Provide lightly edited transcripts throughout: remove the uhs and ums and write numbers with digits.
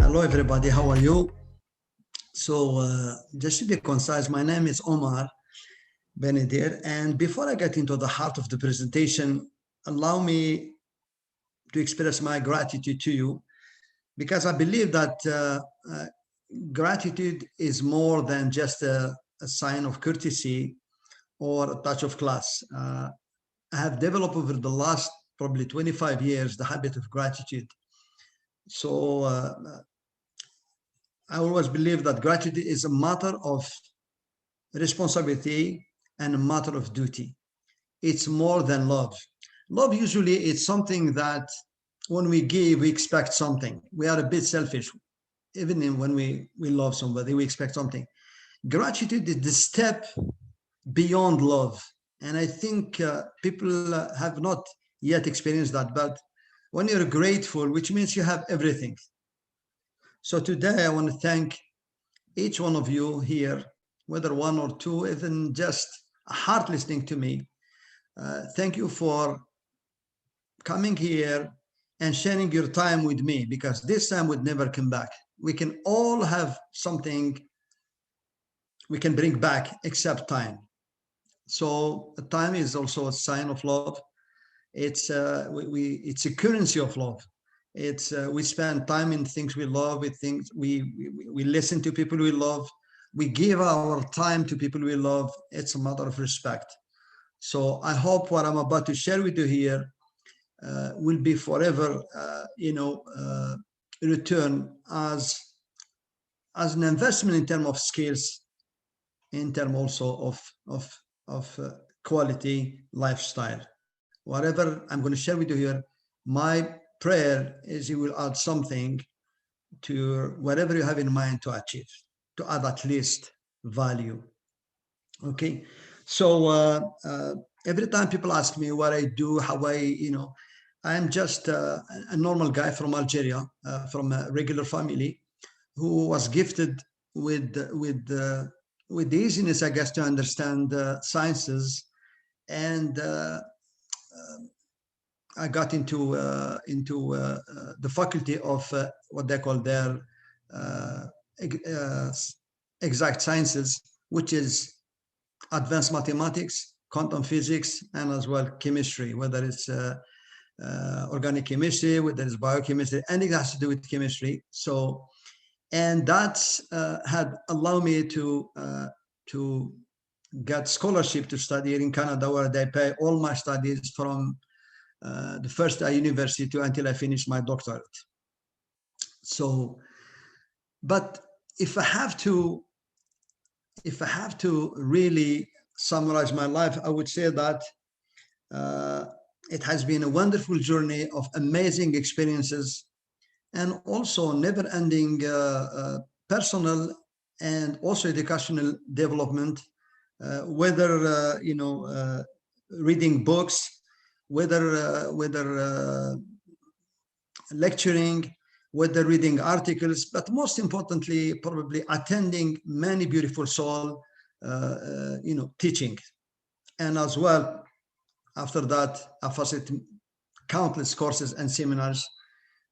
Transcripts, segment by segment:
Hello, everybody. How are you? So, just to be concise, my name is Omar Benidir. And before I get into the heart of the presentation, allow me to express my gratitude to you because I believe that gratitude is more than just a sign of courtesy or a touch of class. I have developed over the last probably 25 years the habit of gratitude. So, I always believe that gratitude is a matter of responsibility and a matter of duty. It's more than love. Love usually is something that when we give, we expect something. We are a bit selfish. Even when we love somebody, we expect something. Gratitude is the step beyond love. And I think people have not yet experienced that. But when you're grateful, which means you have everything. So today I want to thank each one of you here, whether one or two, even just a heart listening to me. Thank you for coming here and sharing your time with me, because this time would never come back. We can all have something we can bring back except time. So time is also a sign of love. It's it's a currency of love. It's we spend time in things we love, with things we listen to people we love, we give our time to people we love. It's a matter of respect. So I hope what I'm about to share with you here will be forever, return as an investment in terms of skills, in terms also of quality lifestyle. Whatever I'm going to share with you here, my prayer is you will add something to whatever you have in mind to achieve, to add at least value. Okay, so every time people ask me what I do, how I'm just a normal guy from Algeria, from a regular family, who was gifted with the easiness, I guess, to understand sciences, and I got into the faculty of what they call their exact sciences, which is advanced mathematics, quantum physics, and as well chemistry, whether it's organic chemistry, whether it's biochemistry, anything that has to do with chemistry. So, and that had allowed me to get scholarship to study in Canada, where they pay all my studies from the first university until I finished my doctorate. So, but if I have to really summarize my life, I would say that it has been a wonderful journey of amazing experiences, and also never-ending personal and also educational development. Whether reading books, whether lecturing, whether reading articles, but most importantly, probably attending many beautiful soul, teaching. And as well, after that, I facilitated countless courses and seminars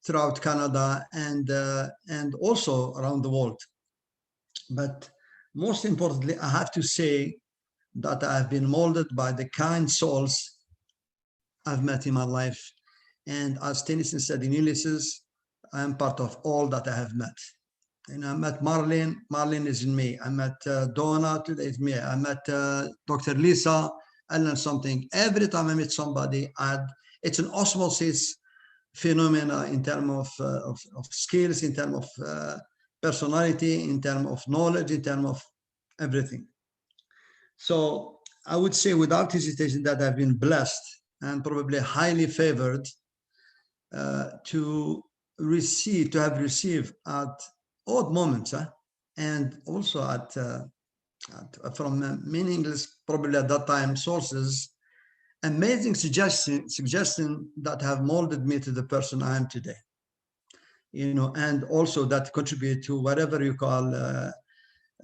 throughout Canada and also around the world. But most importantly, I have to say that I have been molded by the kind souls I've met in my life. And as Tennyson said in Ulysses, I am part of all that I have met. And I met Marlene. Marlene is in me. I met Donna, today is me. I met Dr. Lisa. I learned something. Every time I meet somebody, it's an osmosis phenomena in terms of skills, in terms of personality, in terms of knowledge, in terms of everything. So I would say without hesitation that I've been blessed and probably highly favored to have received at odd moments, and also from meaningless, probably at that time, sources, amazing suggestion that have molded me to the person I am today. And also that contribute to whatever you call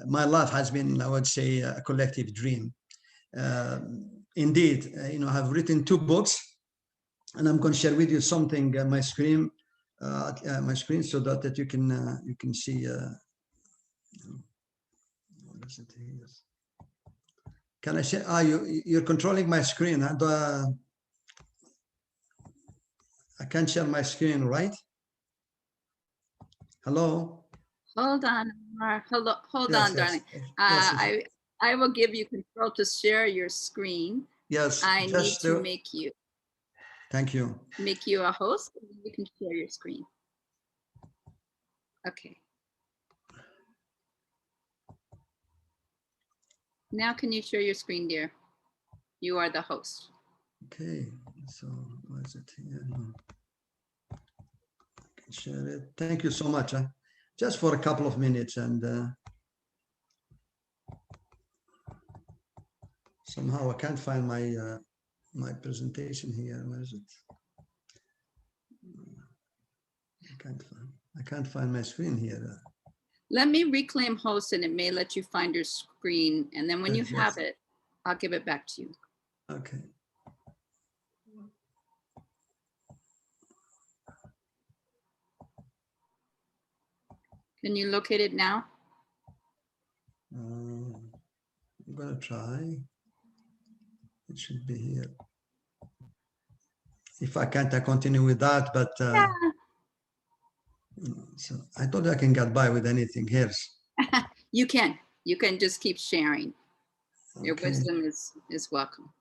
my life has been, I would say, a collective dream. Indeed, I have written 2 books, and I'm going to share with you something on my screen. my screen so that you can see. What is it here? Can I share? You're controlling my screen. I can't share my screen, right? Hello. Hold on, Omar. Hold Yes, on, yes, darling. yes, I will give you control to share your screen. yes. I need to make you Thank you. a host, and then you can share your screen. Okay. Now can you share your screen, dear? You are the host. Okay. So what is it here? No. I can share it. Thank you so much. Just for a couple of minutes, and somehow I can't find my presentation here. Where is it? I can't find my screen here. Let me reclaim host, and it may let you find your screen. And then when you have it, I'll give it back to you. Okay. Can you locate it now? I'm gonna try. It should be here. If I can't, I continue with that. But Yeah. so I thought I can get by with anything here. You can. You can just keep sharing. Your Okay. wisdom is welcome.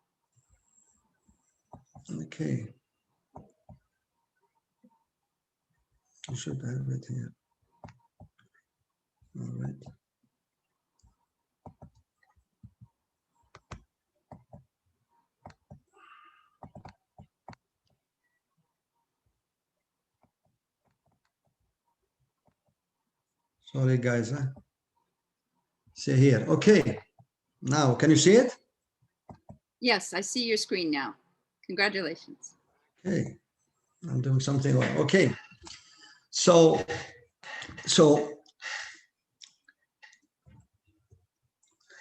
Okay. You should have it here. All right. Sorry, guys. See here. Okay. Now, can you see it? Yes, I see your screen now. Congratulations. Okay. I'm doing something wrong. Okay. So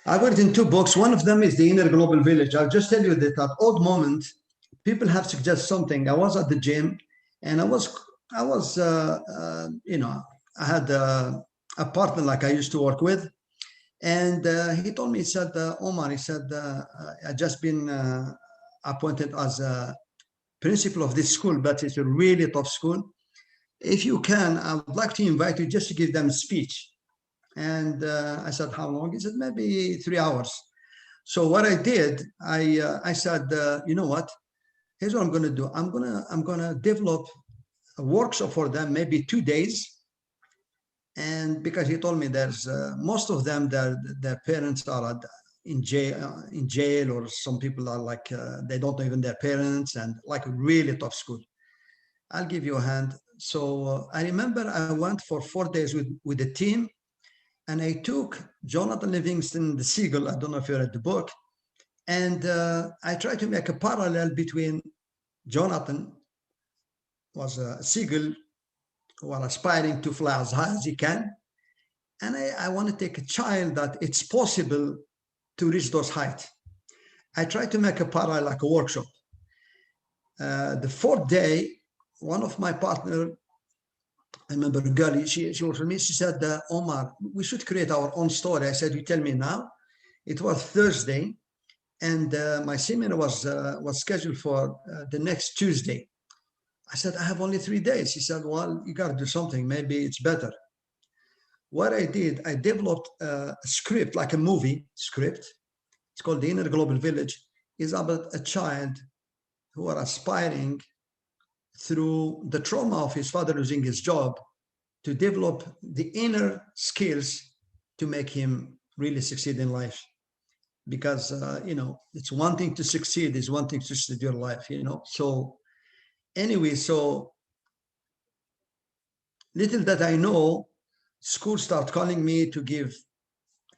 I've written two books. One of them is The Inner Global Village. I'll just tell you that at odd moment, people have suggested something. I was at the gym, and I was, I had a partner like I used to work with, and he told me, he said, Omar, he said, I just been appointed as a principal of this school, but it's a really tough school. If you can, I would like to invite you just to give them a speech. And I said, how long? He said, maybe 3 hours. So what I did, I said, you know what? Here's what I'm going to do. I'm gonna develop a workshop for them, maybe 2 days. And because he told me there's most of them, their parents are in jail, or some people are like they don't know even their parents, and like a really tough school. I'll give you a hand. So I remember I went for 4 days with the team, and I took Jonathan Livingston, the Seagull. I don't know if you read the book. And I tried to make a parallel between Jonathan was a seagull who was aspiring to fly as high as he can. And I want to take a child that it's possible to reach those heights. I tried to make a parallel, like a workshop. The fourth day, one of my partner, I remember a girl, she was with me, she said, Omar, we should create our own story. I said, you tell me now. It was Thursday, and my seminar was scheduled for the next Tuesday. I said, I have only 3 days. He said, well, you got to do something. Maybe it's better. What I did, I developed a script, like a movie script. It's called The Inner Global Village. It's about a child who are aspiring through the trauma of his father losing his job to develop the inner skills to make him really succeed in life. Because, it's one thing to succeed, it's one thing to succeed your life, So anyway, so little that I know, schools start calling me to give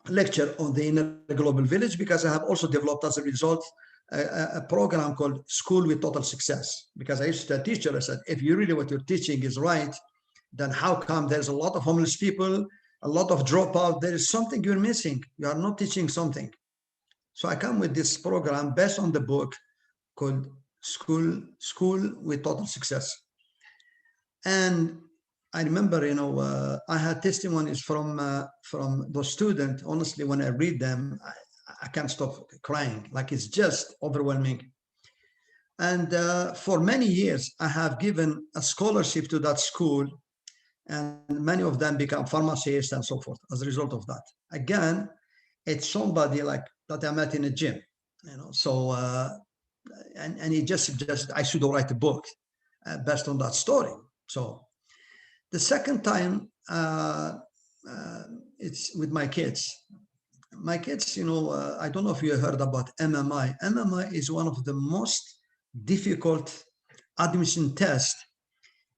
a lecture on the Inner Global Village, because I have also developed as a result a program called School with Total Success. Because I used to be a teacher, I said, if you really what you're teaching is right, then how come there's a lot of homeless people, a lot of dropout? There is something you're missing. You are not teaching something. So I come with this program based on the book called School with Total Success. And I remember, I had testimonies from those students. Honestly, when I read them, I can't stop crying. Like, it's just overwhelming. And for many years, I have given a scholarship to that school, and many of them become pharmacists and so forth as a result of that. Again, it's somebody like that I met in a gym, So, and he just suggested I should write a book based on that story. So, the second time, it's with my kids. My kids, I don't know if you heard about MMI. MMI is one of the most difficult admission tests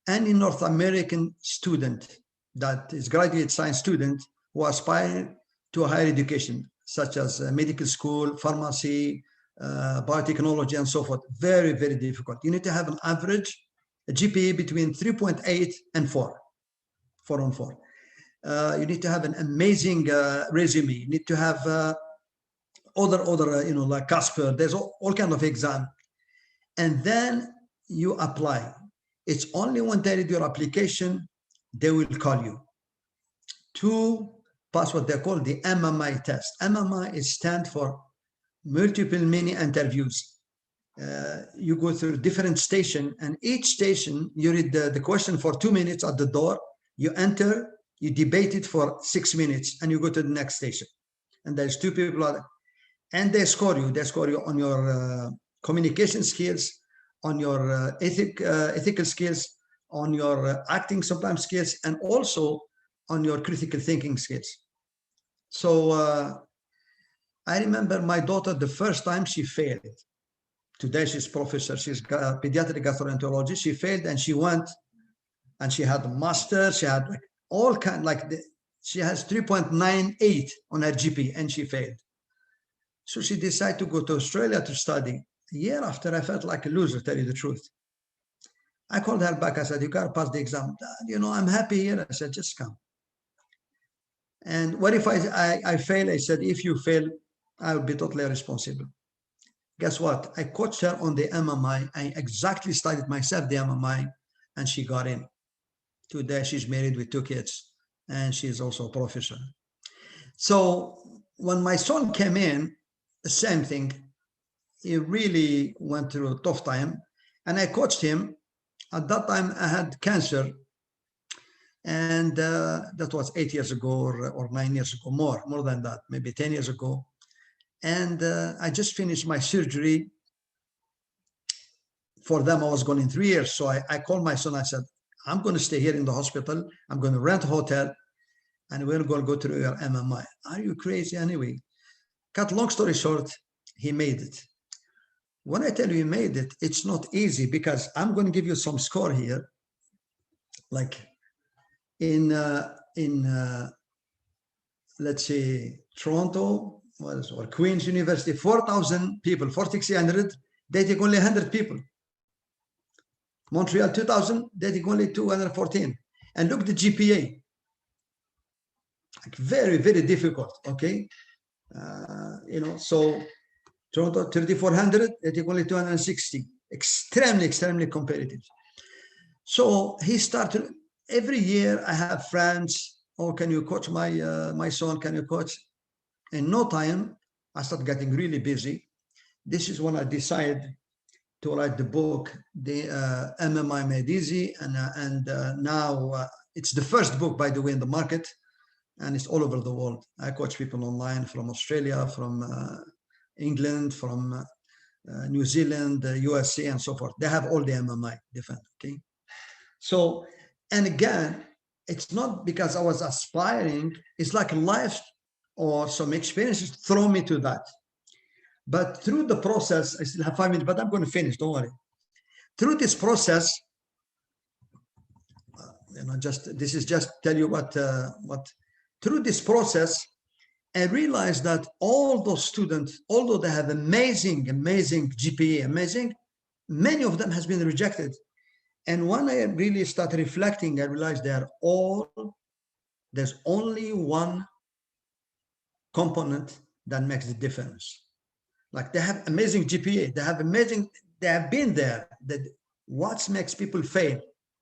any North American student that is graduate science student who aspire to higher education, such as medical school, pharmacy, biotechnology, and so forth. Very, very difficult. You need to have an average GPA between 3.8 and 4, 4 on 4. You need to have an amazing resume. You need to have other like Casper. There's all kind of exam, and then you apply. It's only when they read your application they will call you to pass what they call the MMI test. MMI is stand for multiple mini interviews. You go through different station, and each station you read the question for 2 minutes at the door. You enter, you debate it for 6 minutes, and you go to the next station. And there's 2 people, and they score you. They score you on your communication skills, on your ethical skills, on your acting sometimes skills, and also on your critical thinking skills. So I remember my daughter, the first time she failed. Today she's professor, she's a pediatric gastroenterologist. She failed, and she went, and she had a master, she had like all kind, she has 3.98 on her GP, and she failed. So she decided to go to Australia to study. A year after, I felt like a loser, tell you the truth. I called her back. I said, you got to pass the exam. I'm happy here. I said, just come. And what if I fail? I said, if you fail, I will be totally responsible. Guess what? I coached her on the MMI. I exactly studied myself the MMI, and she got in. Today, she's married with 2 kids, and she's also a professor. So when my son came in, the same thing. He really went through a tough time, and I coached him. At that time, I had cancer, and that was 8 years ago or 9 years ago, more than that, maybe 10 years ago. And I just finished my surgery. For them, I was gone in 3 years. So I called my son. I said, I'm going to stay here in the hospital. I'm going to rent a hotel, and we're going to go through your MMI. Are you crazy? Anyway, cut long story short, he made it. When I tell you he made it, it's not easy, because I'm going to give you some score here. Like in let's say Toronto or Queen's University, 4,000 people, 4,600, they take only 100 people. Montreal, 2,000, they take only 214. And look, the GPA, like very, very difficult. Okay, so Toronto, 3,400, they take only 260. Extremely, extremely competitive. So he started, every year I have friends, oh, can you coach my son? Can you coach? In no time, I started getting really busy. This is when I decided to write the book, the MMI Made Easy. And now it's the first book, by the way, in the market, and it's all over the world. I coach people online from Australia, from England, from New Zealand, USA, and so forth. They have all the MMI different, okay? So, and again, it's not because I was aspiring, it's like life or some experiences throw me to that. But through the process, I still have 5 minutes, but I'm going to finish, don't worry. Through this process, this is just tell you what through this process, I realized that all those students, although they have amazing GPA, many of them has been rejected. And when I really started reflecting, I realized there's only one component that makes the difference. Like, they have amazing GPA, they have been there. That what makes people fail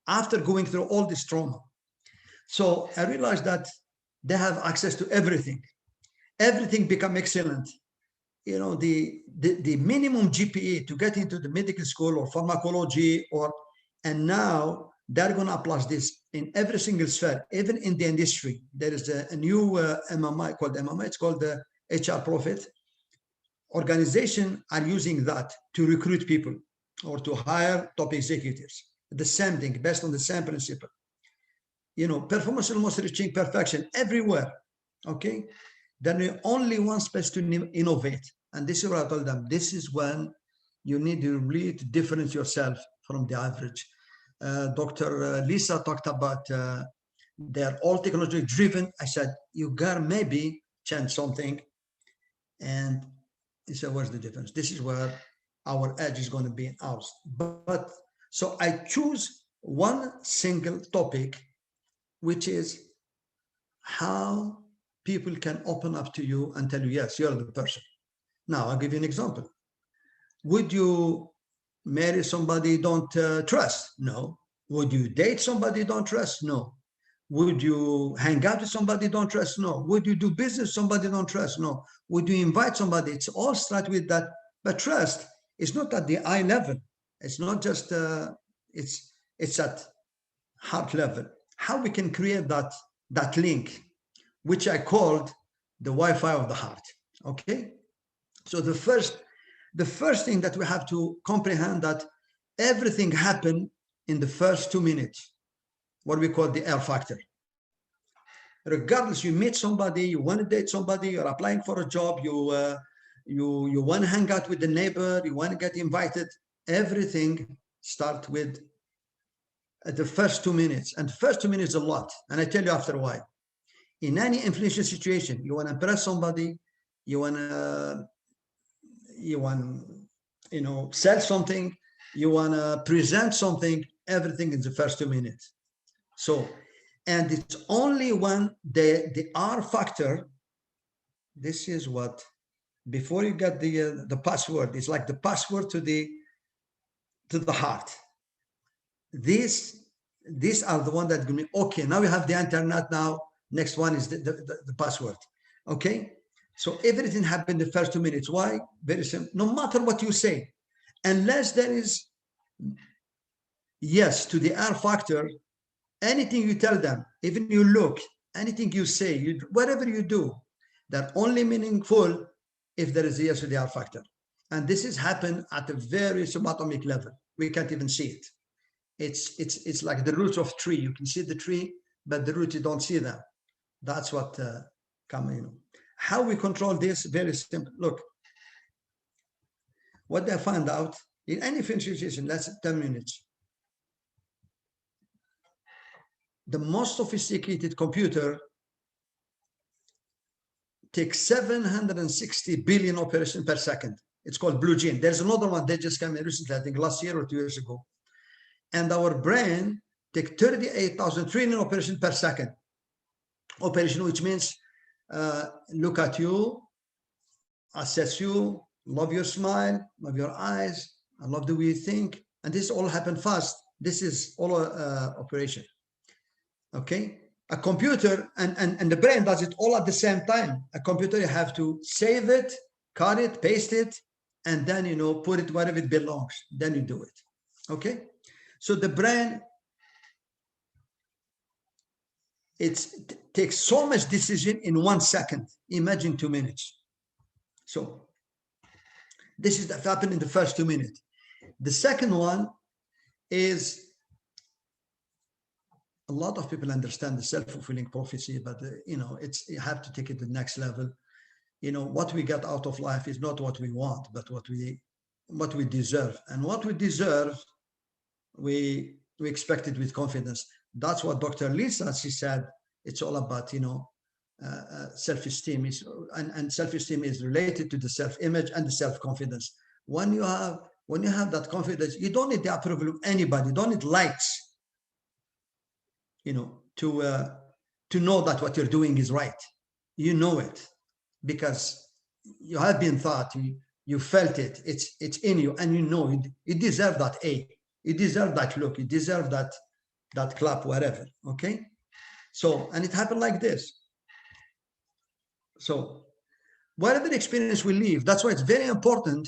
after going through all this trauma. So I realized that they have access to everything. Everything become excellent. You know, the minimum GPA to get into the medical school or pharmacology, and now they're going to apply this in every single sphere, even in the industry. There is a new MMI called MMI. It's called the HR Profit. Organization are using that to recruit people or to hire top executives. The same thing, based on the same principle. You know, performance almost reaching perfection everywhere. Okay, then we only one space to innovate, and this is what I told them. This is when you need to really differentiate yourself from the average. Dr. Lisa talked about they're all technology driven. I said you gotta maybe change something, and he said, "Where's the difference?" This is where our edge is going to be in ours. But so I choose one single topic, which is how people can open up to you and tell you, yes, you're the person. Now, I'll give you an example. Would you marry somebody you don't trust? No. Would you date somebody you don't trust? No. Would you hang out with somebody you don't trust? No. Would you do business with somebody you don't trust? No. Would you invite somebody? It's all start with that. But trust is not at the eye level. It's not just, it's at heart level. How we can create that link, which I called the Wi-Fi of the heart. Okay, so the first thing that we have to comprehend that everything happened in the first 2 minutes, what we call the air factor. Regardless, you meet somebody, you want to date somebody, you're applying for a job, you want to hang out with the neighbor, you want to get invited. Everything starts with the first 2 minutes, and the first 2 minutes is a lot. And I tell you after why. In any influential situation, you want to impress somebody, you want to sell something, you want to present something, everything in the first 2 minutes. So, and it's only when the R factor, this is what, before you get the password, it's like the password to the heart. These are the one that going to be, okay, now we have the internet now. Next one is the password. Okay, so everything happened in the first 2 minutes. Why? Very simple. No matter what you say, unless there is yes to the R factor, anything you tell them, even you look, anything you say, whatever you do, they're only meaningful if there is a yes to the R factor. And this has happened at a very subatomic level. We can't even see it. It's like the roots of tree. You can see the tree, but the roots you don't see them. That's what how we control this, very simple. Look, what they find out in any situation, that's 10 minutes. The most sophisticated computer takes 760 billion operations per second. It's called Blue Gene. There's another one that just came in recently, I think last year or 2 years ago. And our brain takes 38,000 trillion operations per second. Operation, which means look at you, assess you, love your smile, love your eyes, I love the way you think. And this all happened fast. This is all operation. Okay, a computer and the brain does it all at the same time. A computer, you have to save it, cut it, paste it, and then put it wherever it belongs. Then you do it. Okay, so the brain, it takes so much decision in 1 second. Imagine 2 minutes. So this is that happened in the first 2 minutes. The second one is, a lot of people understand the self-fulfilling prophecy, but you have to take it to the next level. What we get out of life is not what we want, but what we deserve. And what we deserve, we expect it with confidence. That's what Dr. Lisa, she said, it's all about self-esteem and self-esteem is related to the self-image and the self-confidence. When you have that confidence, you don't need the approval of anybody, you don't need likes, to know that what you're doing is right. You know it because you have been taught, you felt it, it's in you, and you deserve that A, you deserve that look, you deserve that that clap, whatever. Okay. So, and it happened like this. So, whatever experience we live, that's why it's very important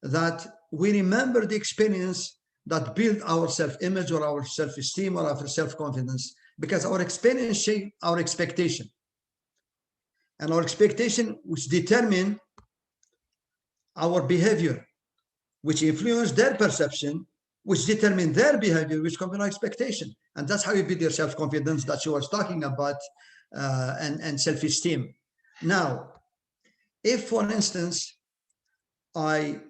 that we remember the experience that built our self-image or our self-esteem or our self-confidence, because our experience shape our expectation, and our expectation which determine our behavior, which influence their perception, which determine their behavior, which come from our expectation. And that's how you build your self-confidence that you was talking about, and self-esteem. Now, if, for instance, I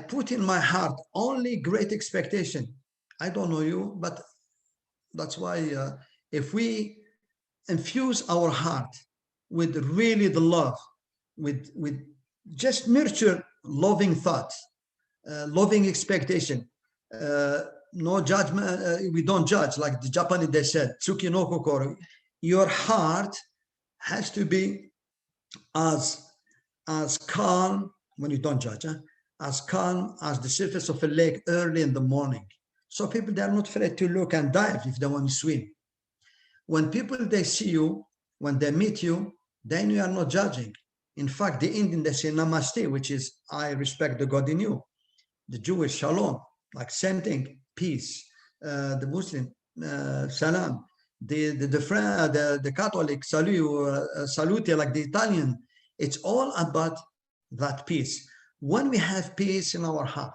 put in my heart only great expectation, I don't know you, but that's why if we infuse our heart with really the love, with just nurture loving thoughts, loving expectation, no judgment, we don't judge, like the Japanese, they said, tsuki no kokoro. Your heart has to be as calm, when you don't judge, as calm as the surface of a lake early in the morning. So people, they are not afraid to look and dive if they want to swim. When people, they see you, when they meet you, then you are not judging. In fact, the Indian, they say namaste, which is I respect the God in you. The Jewish shalom, like same thing, peace. The Muslim salam. The Catholic salute, like the Italian. It's all about that peace. When we have peace in our heart,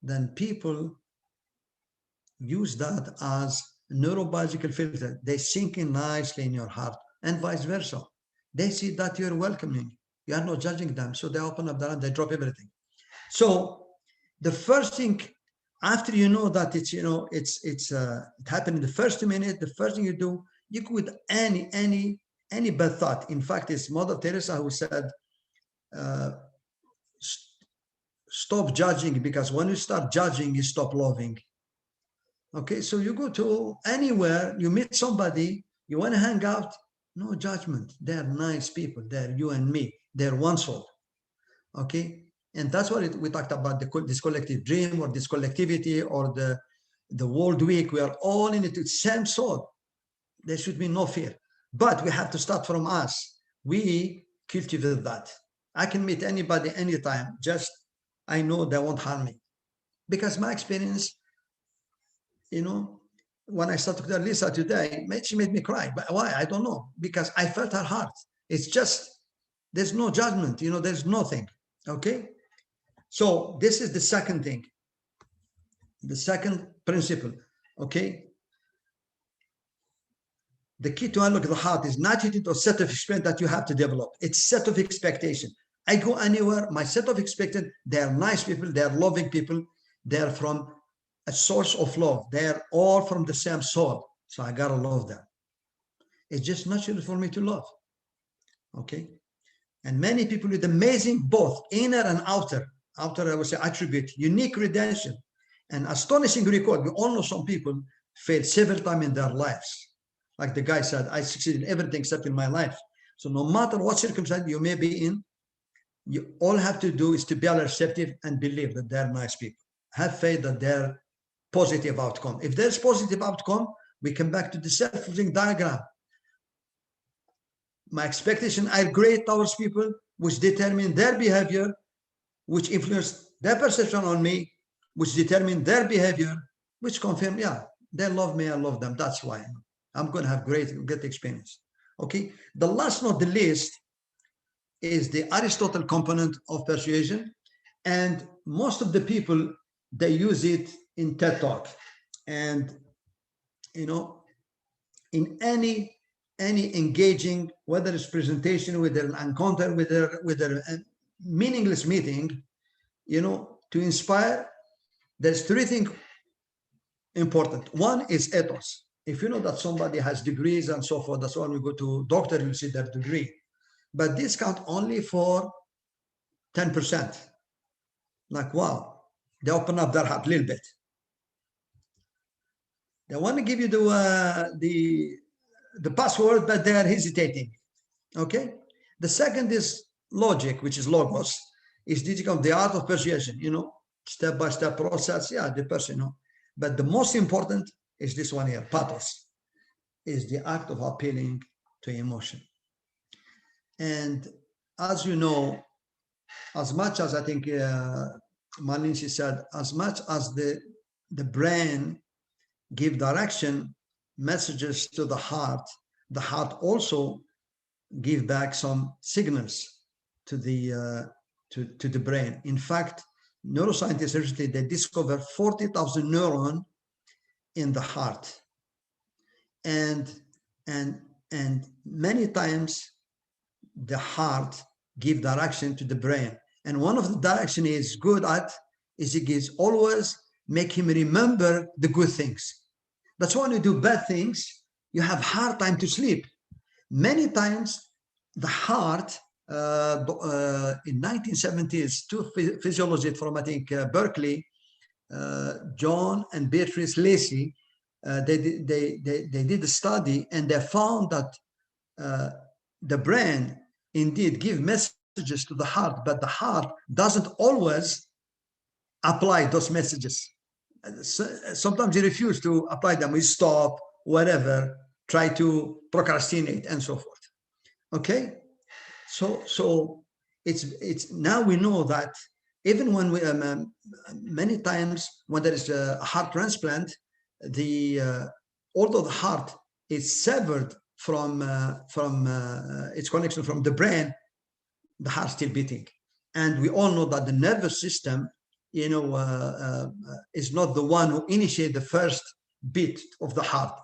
then people use that as neurobiological filter. They sink in nicely in your heart, and vice versa. They see that you're welcoming, you are not judging them, so they open up their hand, they drop everything. So the first thing, after you know that it's, you know, it happened in the first minute, the first thing you do, you go with any bad thought. In fact, it's Mother Teresa who said, stop judging, because when you start judging, you stop loving. Okay, so you go to anywhere, you meet somebody, you want to hang out, no judgment. They're nice people. They're you and me. They're one soul. Okay, and that's what we talked about, this collective dream, or this collectivity, or the World Week. We are all in it, same soul. There should be no fear, but we have to start from us. We cultivate that. I can meet anybody anytime. Just I know they won't harm me, because my experience, you know, when I started to Lisa today, she made me cry. But why? I don't know. Because I felt her heart. It's just, there's no judgment, you know, there's nothing. Okay. So this is the second thing, the second principle. Okay. The key to unlock the heart is not attitude or set of experience that you have to develop. It's set of expectation. I go anywhere, my set of expectation, they're nice people, they're loving people, they're from a source of love. They're all from the same soul. So I gotta love them. It's just natural for me to love. Okay. And many people with amazing both inner and outer, I would say attribute, unique redemption, and astonishing record. We all know some people failed several times in their lives. Like the guy said, I succeeded in everything except in my life. So no matter what circumstance you may be in, you all have to do is to be receptive and believe that they're nice people. Have faith that they're positive outcome. If there's positive outcome, we come back to the self-fulfilling diagram. My expectation are great towards people, which determine their behavior, which influence their perception on me, which determine their behavior, which confirm, yeah, they love me, I love them. That's why I'm going to have great experience. Okay. The last, not the least, is the Aristotle component of persuasion. And most of the people, they use it in TED Talk. And, you know, in any engaging, whether it's presentation, whether an encounter, whether a meaningless meeting, you know, to inspire, there's three things important. One is ethos. If you know that somebody has degrees and so forth, that's why we go to doctor, you see their degree. But this count only for 10%. Like, wow, they open up their heart a little bit. They want to give you the password, but they are hesitating. Okay. The second is logic, which is logos. Is the art of persuasion, you know, step-by-step process. Yeah, the person, you know. But the most important is this one here, pathos, is the act of appealing to emotion. And as you know, as much as I think Malinci said, as much as the brain give direction, messages to the heart also give back some signals to the brain. In fact, neuroscientists recently they discovered 40,000 neurons in the heart, and many times the heart give direction to the brain, and one of the direction is good at is it gives always make him remember the good things. That's why when you do bad things, you have hard time to sleep. Many times the heart in 1970s, two physiologists from I think Berkeley, John and Beatrice Lacey, they did a study and they found that the brain indeed give messages to the heart, but the heart doesn't always apply those messages. Sometimes you refuse to apply them, we stop, whatever, try to procrastinate and so forth. Okay, so it's now we know that even when we many times when there is a heart transplant, the although the heart is severed from its connection from the brain, the heart still beating, and we all know that the nervous system, you know, is not the one who initiates the first beat of the heart.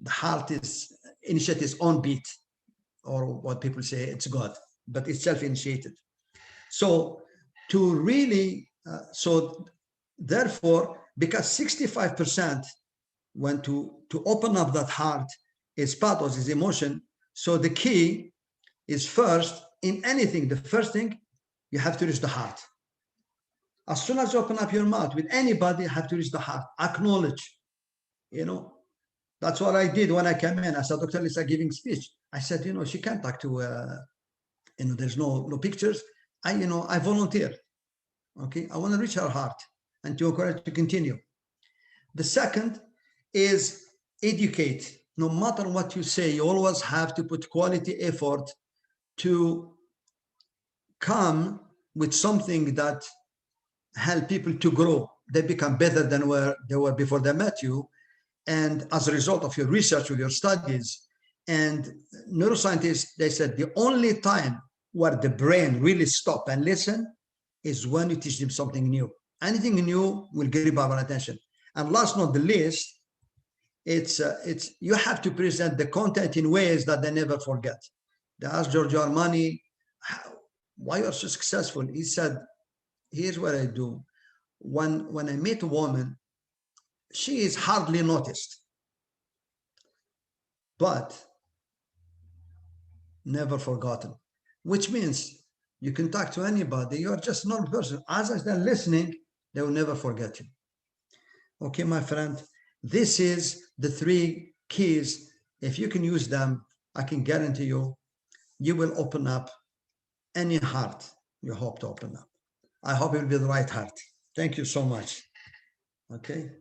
The heart is initiate its own beat, or what people say it's God, but it's self-initiated. So to really, so therefore, because 65% when to open up that heart is pathos, is emotion. So the key is first in anything, the first thing you have to reach the heart. As soon as you open up your mouth with anybody, you have to reach the heart, acknowledge, you know. That's what I did when I came in. I saw Dr. Lisa giving speech. I said, you know, she can't talk to, you know, there's no pictures. You know, I volunteer. Okay, I want to reach her heart and to encourage to continue. The second is educate. No matter what you say, you always have to put quality effort to come with something that help people to grow. They become better than where they were before they met you. And as a result of your research, with your studies, and neuroscientists, they said the only time where the brain really stop and listen is when you teach them something new. Anything new will grab our attention. And last not the least, it's you have to present the content in ways that they never forget. They asked Giorgio Armani, why you are so successful? He said, here's what I do. When I meet a woman, she is hardly noticed, but never forgotten, which means you can talk to anybody. You're just a normal person. As they're listening, they will never forget you. Okay, my friend, this is the 3 keys. If you can use them, I can guarantee you, you will open up any heart you hope to open up. I hope it will be the right heart. Thank you so much. Okay.